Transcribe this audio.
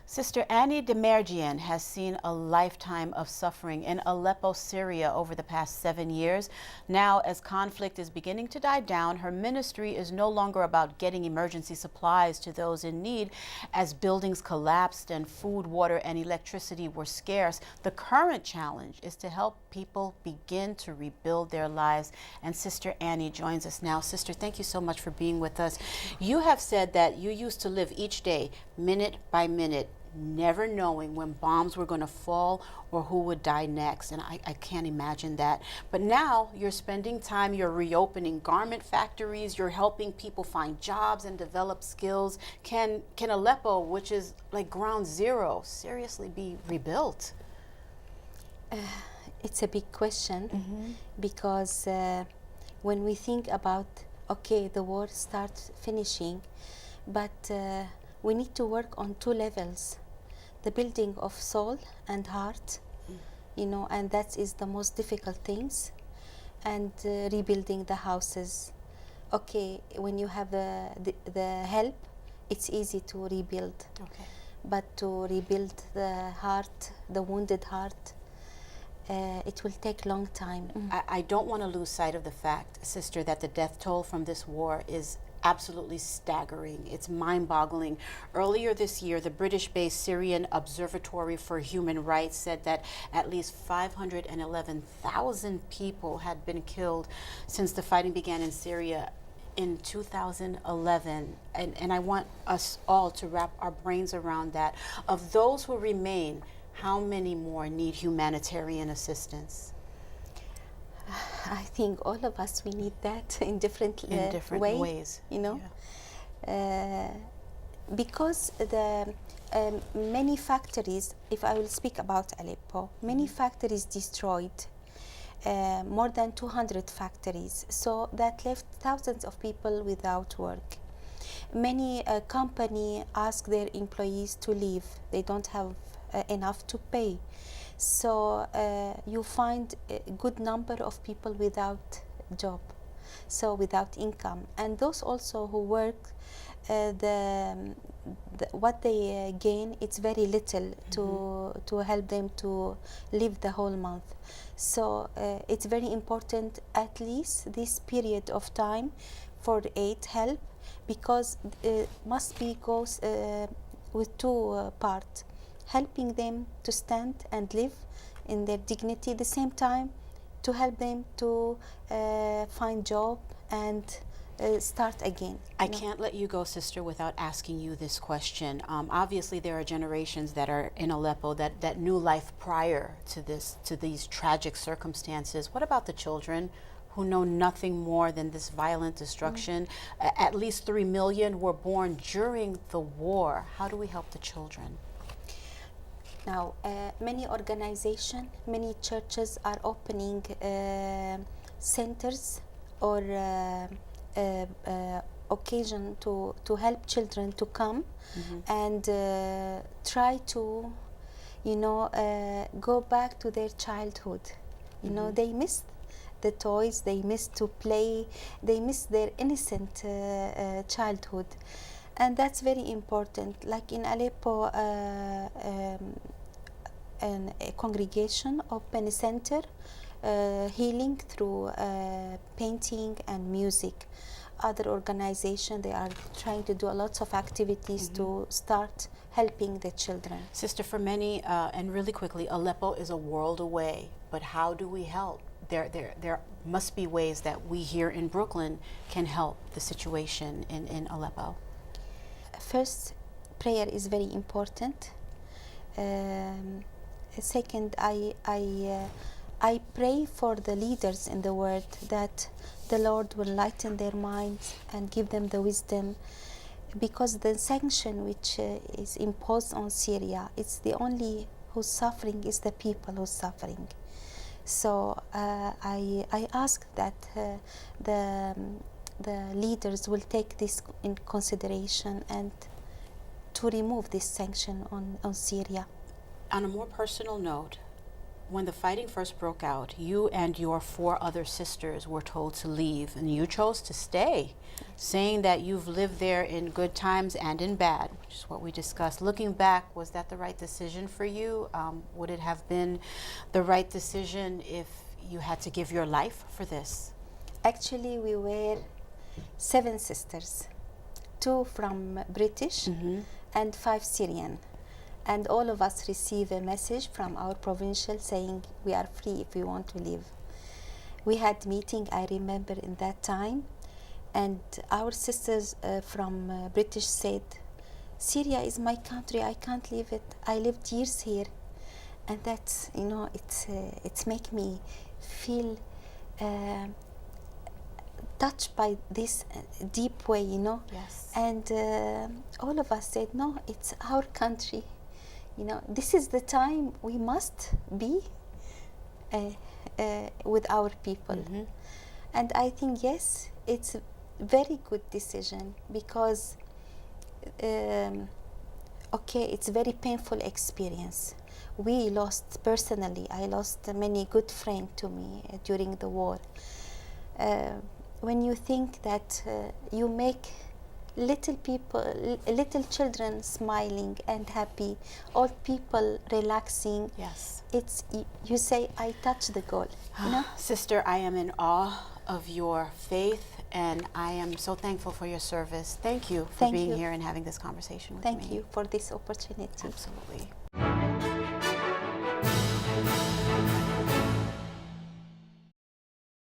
Sister Annie Demerjian has seen a lifetime of suffering in Aleppo, Syria over the past 7 years. Now, as conflict is beginning to die down, her ministry is no longer about getting emergency supplies to those in need. As buildings collapsed and food, water, and electricity were scarce, the current challenge is to help people begin to rebuild their lives. And Sister Annie joins us now. Sister, thank you so much for being with us. You have said that you used to live each day, minute by minute, never knowing when bombs were going to fall or who would die next. And I can't imagine that. But now you're spending time, you're reopening garment factories, you're helping people find jobs and develop skills. Can Aleppo, which is like ground zero, seriously be rebuilt? It's a big question because when we think about, okay, the war starts finishing, but we need to work on two levels. The building of soul and heart, and that is the most difficult things, and rebuilding the houses. Okay, when you have the help, it's easy to rebuild. Okay. But to rebuild the heart, the wounded heart, it will take a long time. I don't want to lose sight of the fact, Sister, that the death toll from this war is absolutely staggering. It's mind-boggling. Earlier this year, the British-based Syrian Observatory for Human Rights said that at least 511,000 people had been killed since the fighting began in Syria in 2011. And I want us all to wrap our brains around that. Of those who remain, how many more need humanitarian assistance? I think all of us, we need that in different ways. Because the many factories, if I will speak about Aleppo, many factories destroyed, more than 200 factories. So that left thousands of people without work. Many companies ask their employees to leave. They don't have enough to pay. So you find a good number of people without job, so without income. And those also who work, what they gain, it's very little to help them to live the whole month. So it's very important, at least this period of time, for aid help, because it must be goes with two parts. Helping them to stand and live in their dignity, at the same time to help them to find job and start again. I can't let you go, Sister, without asking you this question. Obviously, there are generations that are in Aleppo that knew life prior to these tragic circumstances. What about the children who know nothing more than this violent destruction? At least 3 million were born during the war. How do we help the children? Now, many organizations, many churches are opening centers or occasion to help children to come and try to, go back to their childhood. They miss the toys, they miss to play, they miss their innocent childhood. And that's very important. Like in Aleppo, a congregation open a center, healing through painting and music. Other organizations, they are trying to do a lot of activities to start helping the children. Sister, for many, and really quickly, Aleppo is a world away, but how do we help? There must be ways that we here in Brooklyn can help the situation in Aleppo. First, prayer is very important. Second, I pray for the leaders in the world that the Lord will lighten their minds and give them the wisdom, because the sanction which is imposed on Syria, it's the only who's suffering is the people who's suffering. So I ask that the leaders will take this in consideration and to remove this sanction on Syria. On a more personal note, when the fighting first broke out, you and your 4 other sisters were told to leave, and you chose to stay, saying that you've lived there in good times and in bad, which is what we discussed. Looking back, was that the right decision for you? Would it have been the right decision if you had to give your life for this? Actually, we were 7 sisters, 2 from British and 5 Syrian. And all of us receive a message from our provincial saying we are free if we want to leave. We had meeting, I remember, in that time, and our sisters from British said, Syria is my country, I can't leave it. I lived years here. And that's, you know, it's make me feel touched by this deep way, you know. Yes. And all of us said, no, it's our country. You know, this is the time we must be with our people. And I think, yes, it's a very good decision because, okay, it's a very painful experience. We lost, personally, I lost many good friends to me during the war. When you think that you make little people, little children smiling and happy, old people relaxing. Yes. It's, you say, I touch the goal. You know? Sister, I am in awe of your faith, and I am so thankful for your service. Thank you for being here and having this conversation with me. Thank you for this opportunity. Absolutely.